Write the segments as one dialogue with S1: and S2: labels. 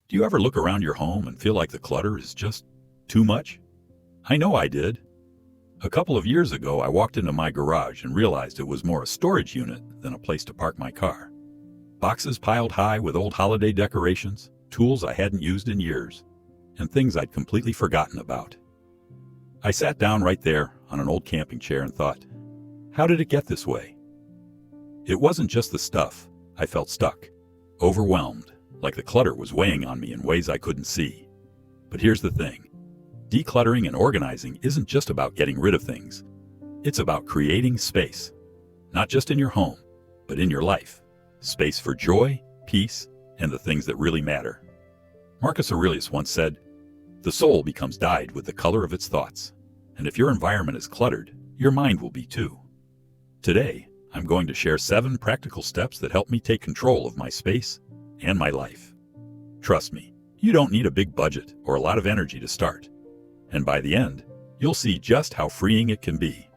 S1: Do you ever look around your home and feel like the clutter is just too much? I know I did. A couple of years ago, I walked into my garage and realized it was more a storage unit than a place to park my car. Boxes piled high with old holiday decorations, tools I hadn't used in years, and things I'd completely forgotten about. I sat down right there on an old camping chair and thought, how did it get this way? It wasn't just the stuff. I felt stuck, overwhelmed, like the clutter was weighing on me in ways I couldn't see. But here's the thing. Decluttering and organizing isn't just about getting rid of things. It's about creating space, not just in your home, but in your life. Space for joy, peace, and the things that really matter. Marcus Aurelius once said, "The soul becomes dyed with the color of its thoughts, and if your environment is cluttered, your mind will be too." Today, I'm going to share 7 practical steps that help me take control of my space and my life. Trust me, you don't need a big budget or a lot of energy to start. And by the end, you'll see just how freeing it can be.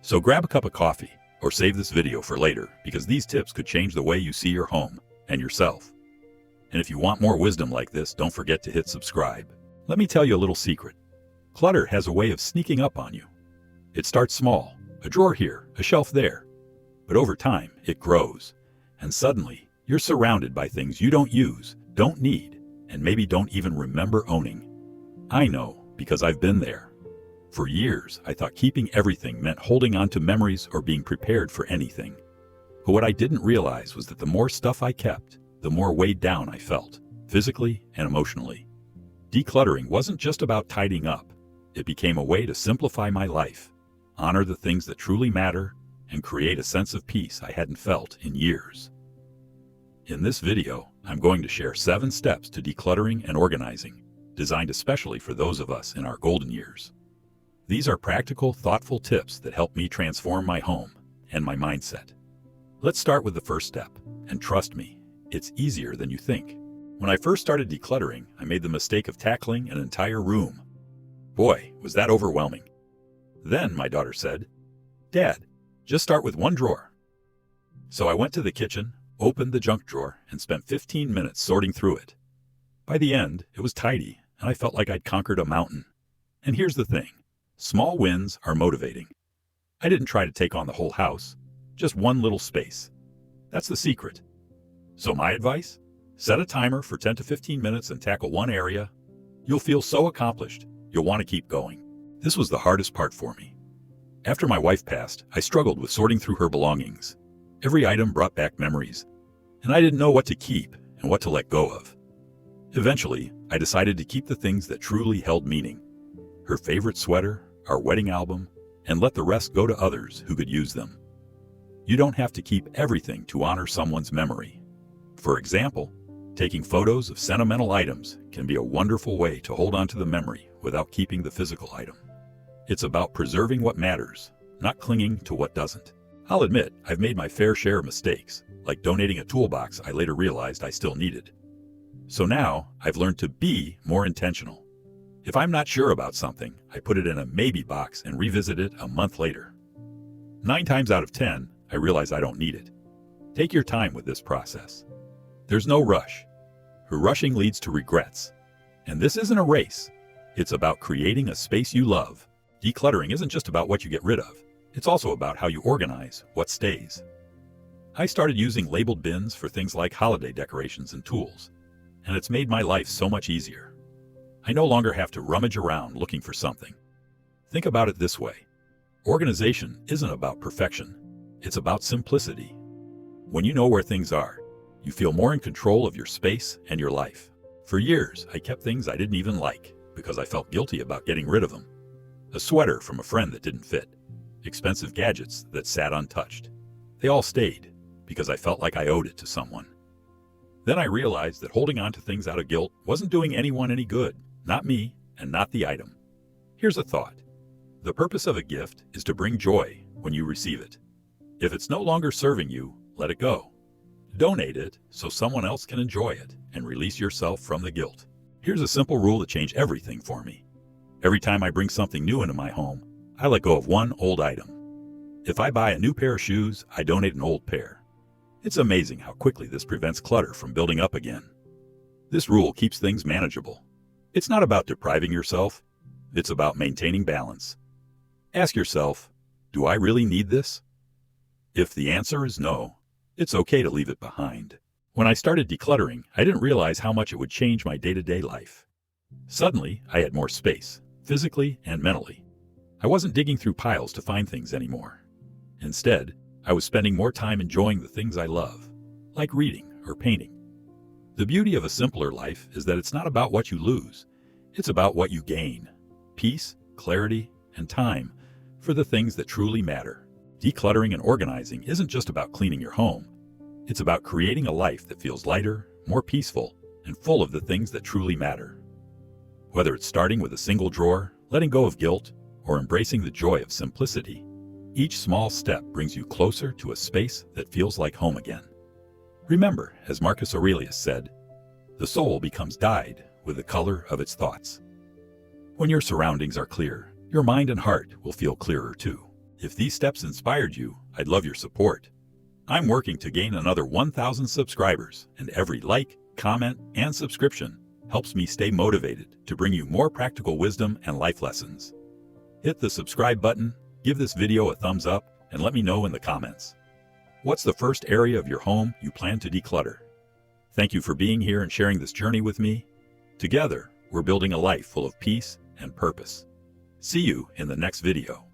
S1: So grab a cup of coffee or save this video for later, because these tips could change the way you see your home and yourself. And if you want more wisdom like this, don't forget to hit subscribe. Let me tell you a little secret. Clutter has a way of sneaking up on you. It starts small, a drawer here, a shelf there. But over time, it grows. And suddenly, you're surrounded by things you don't use, don't need, and maybe don't even remember owning. I know, because I've been there. For years, I thought keeping everything meant holding on to memories or being prepared for anything. But what I didn't realize was that the more stuff I kept, the more weighed down I felt, physically and emotionally. Decluttering wasn't just about tidying up. It became a way to simplify my life, honor the things that truly matter, and create a sense of peace I hadn't felt in years. In this video, I'm going to share 7 steps to decluttering and organizing, designed especially for those of us in our golden years. These are practical, thoughtful tips that help me transform my home and my mindset. Let's start with the first step, and trust me, it's easier than you think. When I first started decluttering, I made the mistake of tackling an entire room. Boy, was that overwhelming. Then my daughter said, "Dad, just start with one drawer." So I went to the kitchen, opened the junk drawer, and spent 15 minutes sorting through it. By the end, it was tidy, and I felt like I'd conquered a mountain. And here's the thing. Small wins are motivating. I didn't try to take on the whole house, just one little space. That's the secret. So my advice? Set a timer for 10 to 15 minutes and tackle one area. You'll feel so accomplished, you'll want to keep going. This was the hardest part for me. After my wife passed, I struggled with sorting through her belongings. Every item brought back memories, and I didn't know what to keep and what to let go of. Eventually, I decided to keep the things that truly held meaning. Her favorite sweater, our wedding album, and let the rest go to others who could use them. You don't have to keep everything to honor someone's memory. For example, taking photos of sentimental items can be a wonderful way to hold on to the memory without keeping the physical item. It's about preserving what matters, not clinging to what doesn't. I'll admit, I've made my fair share of mistakes, like donating a toolbox I later realized I still needed. So now, I've learned to be more intentional. If I'm not sure about something, I put it in a maybe box and revisit it a month later. 9 times out of 10, I realize I don't need it. Take your time with this process. There's no rush. Rushing leads to regrets. And this isn't a race. It's about creating a space you love. Decluttering isn't just about what you get rid of. It's also about how you organize what stays. I started using labeled bins for things like holiday decorations and tools, and it's made my life so much easier. I no longer have to rummage around looking for something. Think about it this way. Organization isn't about perfection. It's about simplicity. When you know where things are, you feel more in control of your space and your life. For years, I kept things I didn't even like because I felt guilty about getting rid of them. A sweater from a friend that didn't fit. Expensive gadgets that sat untouched. They all stayed because I felt like I owed it to someone. Then I realized that holding on to things out of guilt wasn't doing anyone any good, not me and not the item. Here's a thought. The purpose of a gift is to bring joy when you receive it. If it's no longer serving you, let it go. Donate it so someone else can enjoy it and release yourself from the guilt. Here's a simple rule that changed everything for me. Every time I bring something new into my home, I let go of one old item. If I buy a new pair of shoes, I donate an old pair. It's amazing how quickly this prevents clutter from building up again. This rule keeps things manageable. It's not about depriving yourself, it's about maintaining balance. Ask yourself, do I really need this? If the answer is no, it's okay to leave it behind. When I started decluttering, I didn't realize how much it would change my day-to-day life. Suddenly, I had more space, physically and mentally. I wasn't digging through piles to find things anymore. Instead, I was spending more time enjoying the things I love, like reading or painting. The beauty of a simpler life is that it's not about what you lose, it's about what you gain: peace, clarity, and time for the things that truly matter. Decluttering and organizing isn't just about cleaning your home. It's about creating a life that feels lighter, more peaceful, and full of the things that truly matter. Whether it's starting with a single drawer, letting go of guilt, or embracing the joy of simplicity, each small step brings you closer to a space that feels like home again. Remember, as Marcus Aurelius said, the soul becomes dyed with the color of its thoughts. When your surroundings are clear, your mind and heart will feel clearer too. If these steps inspired you, I'd love your support. I'm working to gain another 1,000 subscribers, and every like, comment, and subscription helps me stay motivated to bring you more practical wisdom and life lessons. Hit the subscribe button, give this video a thumbs up, and let me know in the comments. What's the first area of your home you plan to declutter? Thank you for being here and sharing this journey with me. Together, we're building a life full of peace and purpose. See you in the next video.